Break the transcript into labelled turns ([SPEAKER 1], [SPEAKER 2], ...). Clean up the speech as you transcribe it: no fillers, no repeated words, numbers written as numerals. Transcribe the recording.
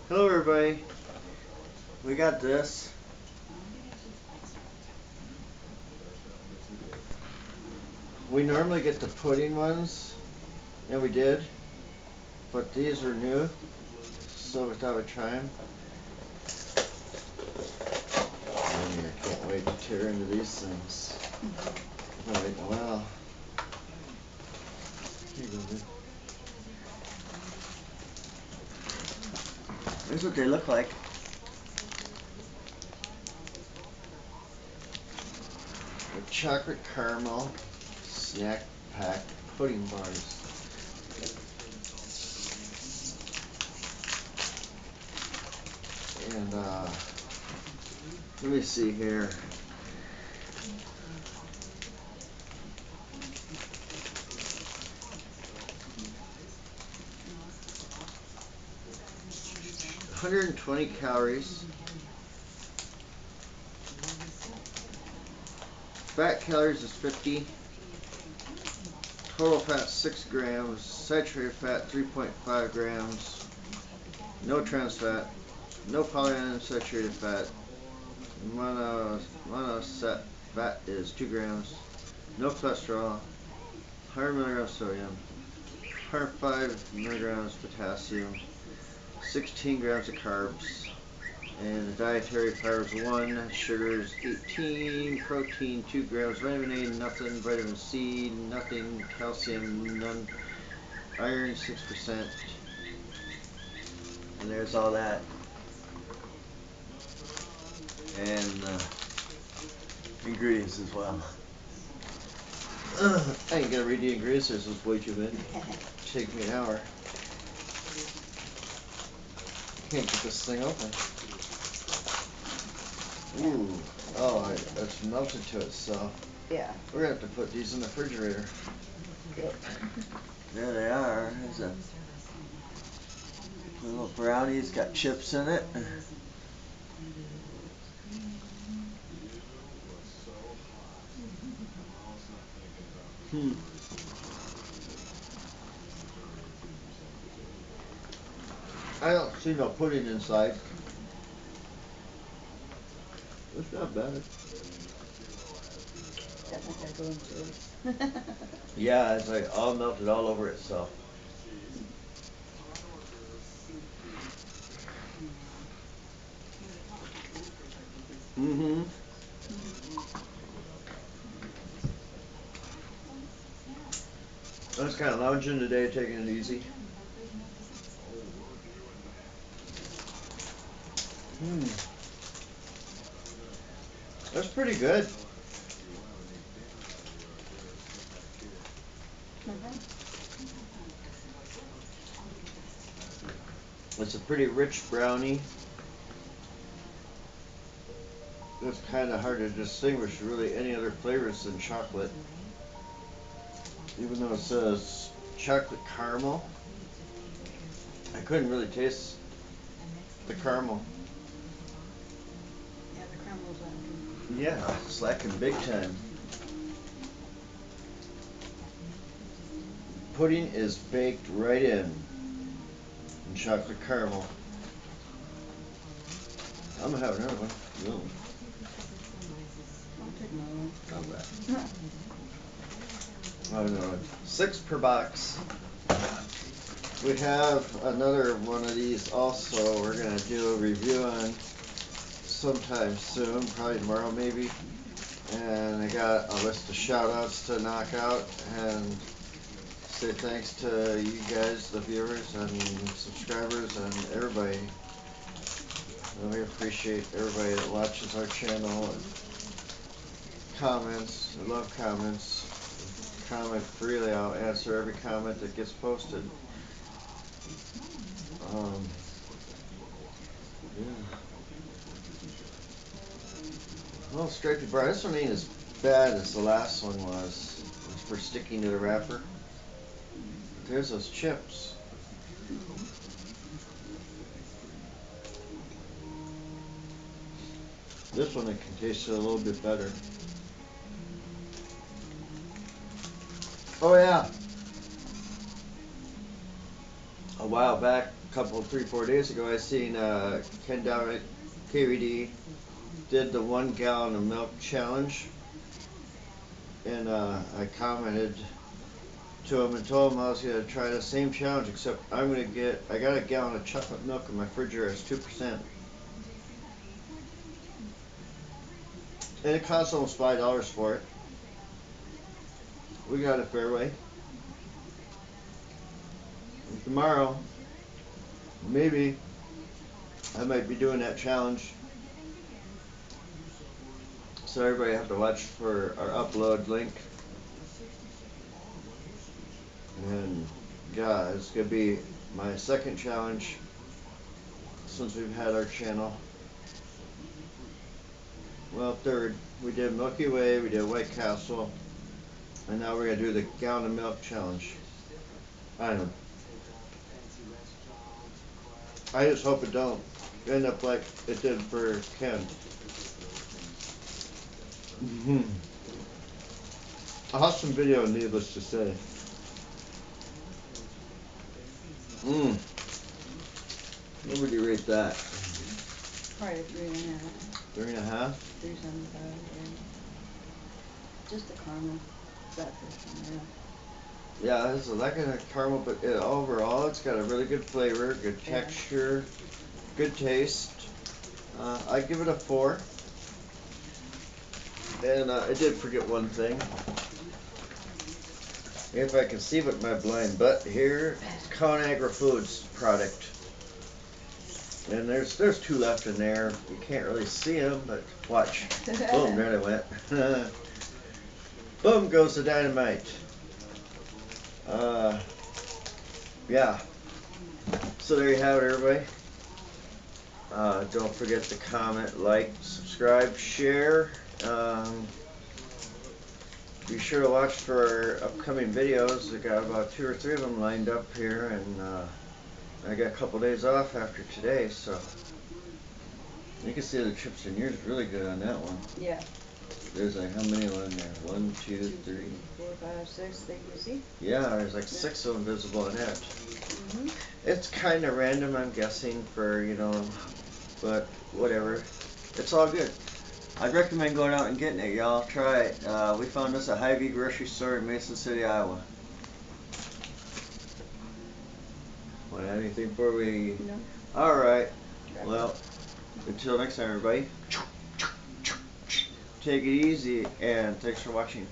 [SPEAKER 1] Hello everybody, we got this. We normally get the pudding ones, and we did, but these are new, so we thought we'd try them. I can't wait to tear into these things. Alright, well, here you go, dude. Here's what they look like. The chocolate caramel snack pack pudding bars. And let me see here. $120 calories. Fat calories is 50. Total fat 6 grams. Saturated fat 3.5 grams. No trans fat. No polyunsaturated fat. Monosat fat is 2 grams. No cholesterol. 100 milligrams sodium. 105 milligrams potassium. 16 grams of carbs. And the dietary fibers 1, sugars 18, protein 2 grams, vitamin A nothing, vitamin C nothing, calcium none, iron 6%, and there's all that. And ingredients as well. I ain't gonna read the ingredients, this is way too many. Take me an hour. Can't get this thing open. Ooh, oh, it's melted to itself.
[SPEAKER 2] Yeah.
[SPEAKER 1] We're gonna have to put these in the refrigerator.
[SPEAKER 2] Yep.
[SPEAKER 1] There they are. There's a little brownies, got chips in it. I don't see no pudding inside. It's not bad.
[SPEAKER 2] Definitely gotta go into it.
[SPEAKER 1] Yeah, it's like all melted all over itself. Mm-hmm. I was kind of lounging today, taking it easy. That's pretty good. It's a pretty rich brownie. It's kind of hard to distinguish really any other flavors than chocolate. Even though it says chocolate caramel, I couldn't really taste the caramel.
[SPEAKER 2] Yeah, the caramel's lacking.
[SPEAKER 1] Yeah, it's lacking big time. Pudding is baked right in chocolate caramel. I'm gonna have another one. No.
[SPEAKER 2] I'll take another one.
[SPEAKER 1] Not bad. Oh no, 6 per box. We have another one of these also we're gonna do a review on sometime soon, probably tomorrow maybe. And I got a list of shout outs to knock out and say thanks to you guys, the viewers and subscribers and everybody. We appreciate everybody that watches our channel and comments. I love comments. Comment freely, I'll answer every comment that gets posted. Yeah. Well, striped bar. This one ain't as bad as the last one was. It's for sticking to the wrapper. There's those chips. This one it can taste a little bit better. Oh yeah. A while back, a 3-4 days ago, I seen Ken down at KVD did the 1 gallon of milk challenge, and I commented to him and told him I was gonna try the same challenge, except I got a gallon of chocolate milk in my refrigerator. It's 2%, and it costs almost $5 for it. We got it Fairway. And tomorrow, maybe I might be doing that challenge. So everybody have to watch for our upload link. And yeah, it's gonna be my second challenge since we've had our channel. Well, third. We did Milky Way, we did White Castle, and now we're gonna do the gallon of milk challenge. I don't know. I just hope it don't end up like it did for Ken. Awesome video, needless to say. What would you rate that?
[SPEAKER 2] Probably a 3.5.
[SPEAKER 1] 3.5?
[SPEAKER 2] 3.75, yeah. Just the caramel. That first one, yeah.
[SPEAKER 1] Yeah, it's a lack of caramel, but overall it's got a really good flavor, good
[SPEAKER 2] Yeah.
[SPEAKER 1] texture, good taste. I'd give it a 4. And I did forget one thing. If I can see with my blind butt here, it's Conagra Foods product. And there's 2 left in there. You can't really see them, but watch. Boom, there they went. Boom goes the dynamite. Yeah. So there you have it, everybody. Don't forget to comment, like, subscribe, share. Be sure to watch for our upcoming videos. I got about 2 or 3 of them lined up here, and I got a couple days off after today, so you can see the chips in yours really good on that one.
[SPEAKER 2] Yeah.
[SPEAKER 1] There's like how many on there? 1, 2, 3,
[SPEAKER 2] 4, 5, 6. Think you see?
[SPEAKER 1] Yeah, there's like 6 of them visible in it.
[SPEAKER 2] Mm-hmm.
[SPEAKER 1] It's kind of random, I'm guessing, for but whatever. It's all good. I'd recommend going out and getting it, y'all. Try it. We found this at Hy-Vee grocery store in Mason City, Iowa. Want to add anything before we?
[SPEAKER 2] No.
[SPEAKER 1] All right. Well, until next time, everybody. Take it easy, and thanks for watching.